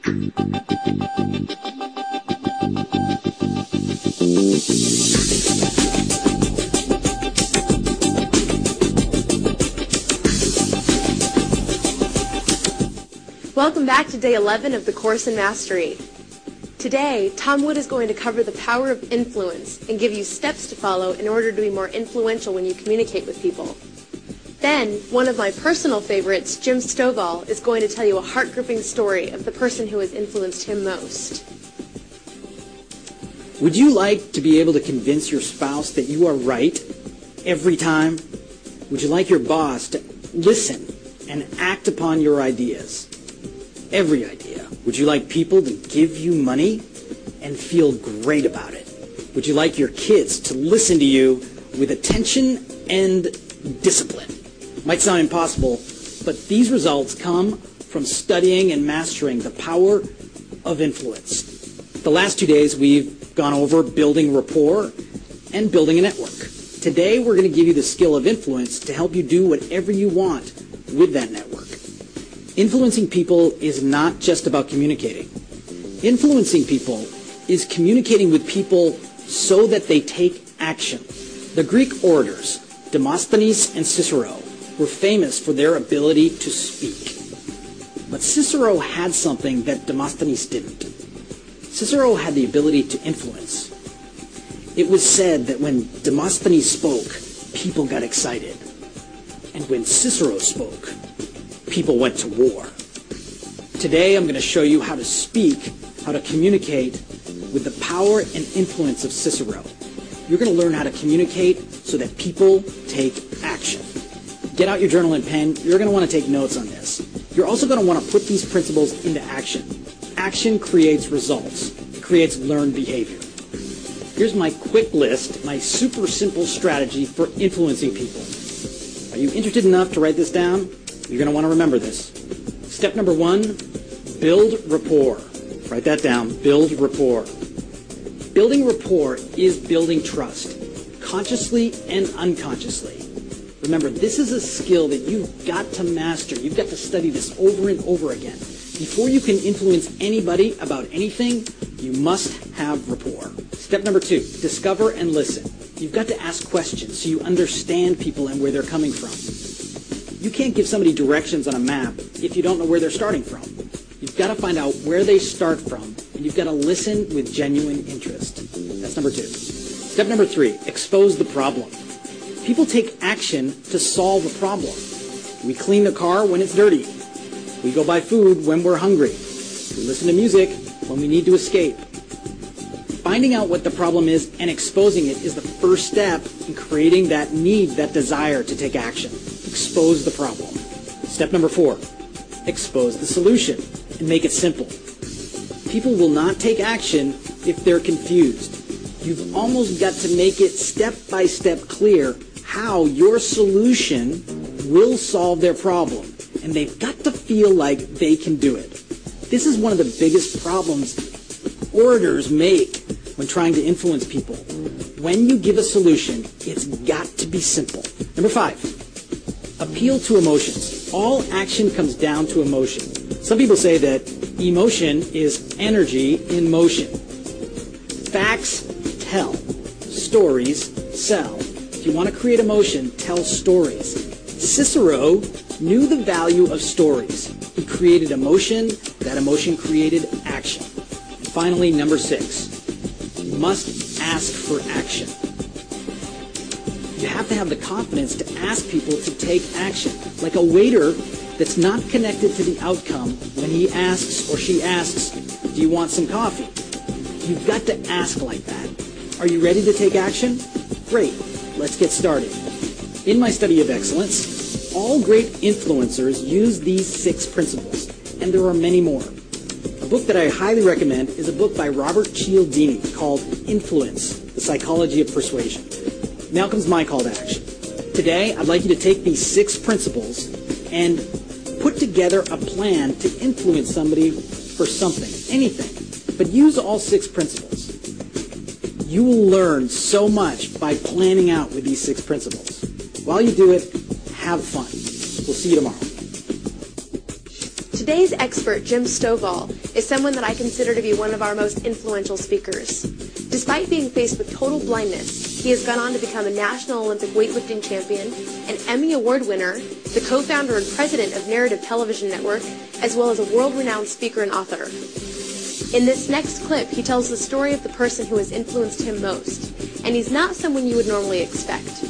Welcome back to day 11 of the course in Mastery. Today, Tom Wood is going to cover the power of influence and give you steps to follow in order to be more influential when you communicate with people. Then, one of my personal favorites, Jim Stovall, is going to tell you a heart-gripping story of the person who has influenced him most. Would you like to be able to convince your spouse that you are right every time? Would you like your boss to listen and act upon your ideas? Every idea. Would you like people to give you money and feel great about it? Would you like your kids to listen to you with attention and discipline? Might sound impossible, but these results come from studying and mastering the power of influence. The last 2 days we've gone over building rapport and building a network. Today we're going to give you the skill of influence to help you do whatever you want with that network. Influencing people is not just about communicating. Influencing people is communicating with people so that they take action. The Greek orators, Demosthenes and Cicero, were famous for their ability to speak. But Cicero had something that Demosthenes didn't. Cicero had the ability to influence. It was said that when Demosthenes spoke, people got excited. And when Cicero spoke, people went to war. Today I'm going to show you how to speak, how to communicate with the power and influence of Cicero. You're going to learn how to communicate so that people take action. Get out your journal and pen. You're going to want to take notes on this. You're also going to want to put these principles into action. Action creates results. It creates learned behavior. Here's my quick list, my super simple strategy for influencing people. Are you interested enough to write this down? You're going to want to remember this. Step number 1, build rapport. Write that down, build rapport. Building rapport is building trust, consciously and unconsciously. Remember, this is a skill that you've got to master. You've got to study this over and over again. Before you can influence anybody about anything, you must have rapport. Step number 2, discover and listen. You've got to ask questions so you understand people and where they're coming from. You can't give somebody directions on a map if you don't know where they're starting from. You've got to find out where they start from, and you've got to listen with genuine interest. That's number 2. Step number 3, expose the problem. People take action to solve a problem. We clean the car when it's dirty. We go buy food when we're hungry. We listen to music when we need to escape. Finding out what the problem is and exposing it is the first step in creating that need, that desire to take action. Expose the problem. Step number 4, expose the solution and make it simple. People will not take action if they're confused. You've almost got to make it step by step clear how your solution will solve their problem, and they've got to feel like they can do it. This is one of the biggest problems orators make when trying to influence people. When you give a solution, it's got to be simple. Number 5, appeal to emotions. All action comes down to emotion. Some people say that emotion is energy in motion. Facts tell. Stories sell. If you want to create emotion, tell stories. Cicero knew the value of stories. He created emotion. That emotion created action. And finally, number 6, you must ask for action. You have to have the confidence to ask people to take action. Like a waiter that's not connected to the outcome when he asks or she asks, do you want some coffee? You've got to ask like that. Are you ready to take action? Great. Let's get started. In my study of excellence, all great influencers use these 6 principles, and there are many more. A book that I highly recommend is a book by Robert Cialdini called Influence, The Psychology of Persuasion. Now comes my call to action. Today, I'd like you to take these 6 principles and put together a plan to influence somebody for something, anything, but use all 6 principles. You will learn so much by planning out with these 6 principles. While you do it, have fun. We'll see you tomorrow. Today's expert, Jim Stovall, is someone that I consider to be one of our most influential speakers. Despite being faced with total blindness, he has gone on to become a National Olympic weightlifting champion, an Emmy Award winner, the co-founder and president of Narrative Television Network, as well as a world-renowned speaker and author. In this next clip, he tells the story of the person who has influenced him most, and he's not someone you would normally expect.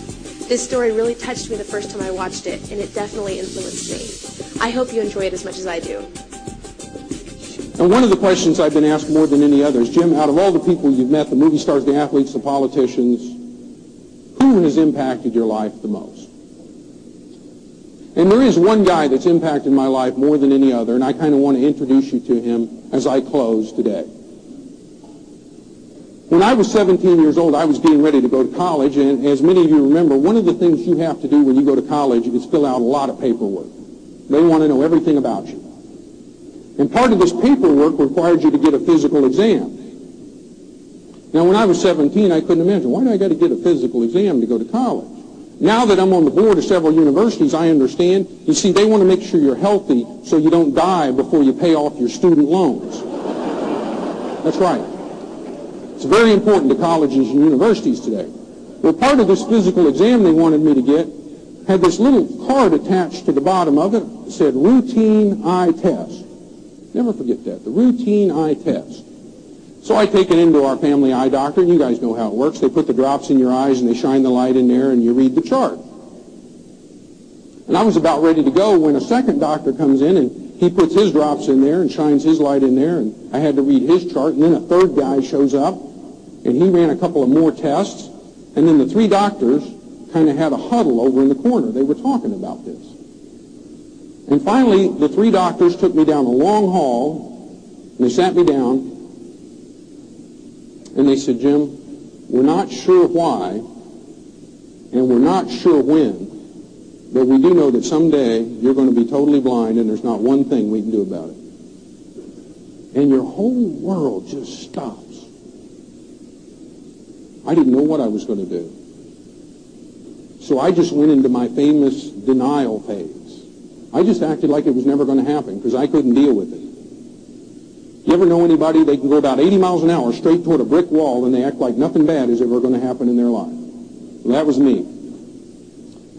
This story really touched me the first time I watched it, and it definitely influenced me. I hope you enjoy it as much as I do. And one of the questions I've been asked more than any others, Jim, out of all the people you've met, the movie stars, the athletes, the politicians, who has impacted your life the most? And there is one guy that's impacted my life more than any other, and I kind of want to introduce you to him as I close today. When I was 17 years old, I was getting ready to go to college, and as many of you remember, one of the things you have to do when you go to college is fill out a lot of paperwork. They want to know everything about you. And part of this paperwork required you to get a physical exam. Now, when I was 17, I couldn't imagine, why do I got to get a physical exam to go to college? Now that I'm on the board of several universities, I understand. You see, they want to make sure you're healthy so you don't die before you pay off your student loans. That's right. It's very important to colleges and universities today. Well, part of this physical exam they wanted me to get had this little card attached to the bottom of it. It said routine eye test. Never forget that, the routine eye test. So I take it into our family eye doctor, and you guys know how it works. They put the drops in your eyes, and they shine the light in there, and you read the chart. And I was about ready to go when a second doctor comes in, and he puts his drops in there and shines his light in there, and I had to read his chart. And then a third guy shows up, and he ran a couple of more tests. And then the three doctors kind of had a huddle over in the corner. They were talking about this. And finally, the three doctors took me down a long hall, and they sat me down, and they said, Jim, we're not sure why, and we're not sure when, but we do know that someday you're going to be totally blind, and there's not one thing we can do about it. And your whole world just stops. I didn't know what I was going to do. So I just went into my famous denial phase. I just acted like it was never going to happen because I couldn't deal with it. You ever know anybody, they can go about 80 miles an hour straight toward a brick wall and they act like nothing bad is ever going to happen in their life? Well, that was me.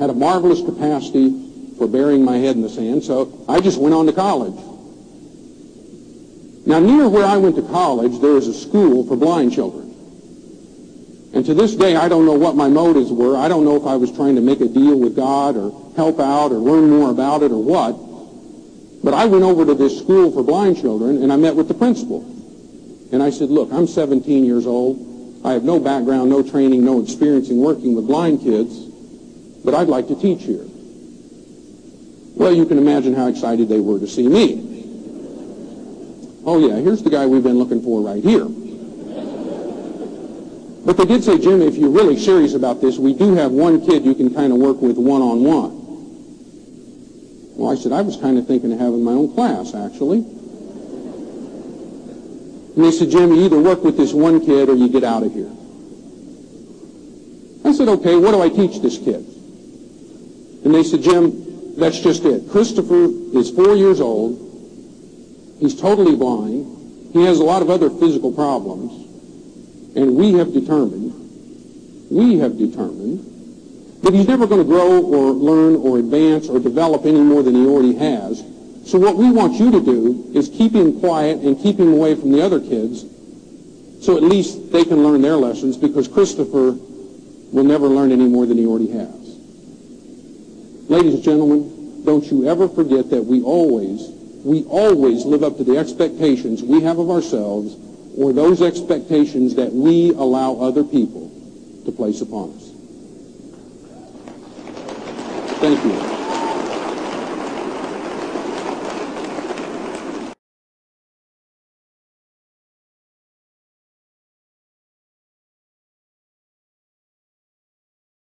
Had a marvelous capacity for burying my head in the sand, so I just went on to college. Now, near where I went to college, there is a school for blind children. And to this day, I don't know what my motives were. I don't know if I was trying to make a deal with God or help out or learn more about it or what. But I went over to this school for blind children, and I met with the principal. And I said, look, I'm 17 years old. I have no background, no training, no experience in working with blind kids, but I'd like to teach here. Well, you can imagine how excited they were to see me. Oh, yeah, here's the guy we've been looking for right here. But they did say, Jim, if you're really serious about this, we do have one kid you can kind of work with one-on-one. Well, I said, I was kind of thinking of having my own class, actually. And they said, Jim, you either work with this one kid or you get out of here. I said, okay, what do I teach this kid? And they said, Jim, that's just it. Christopher is 4 years old. He's totally blind. He has a lot of other physical problems. And we have determined that he's never going to grow or learn or advance or develop any more than he already has. So what we want you to do is keep him quiet and keep him away from the other kids so at least they can learn their lessons, because Christopher will never learn any more than he already has. Ladies and gentlemen, don't you ever forget that we always live up to the expectations we have of ourselves, or those expectations that we allow other people to place upon us. Thank you.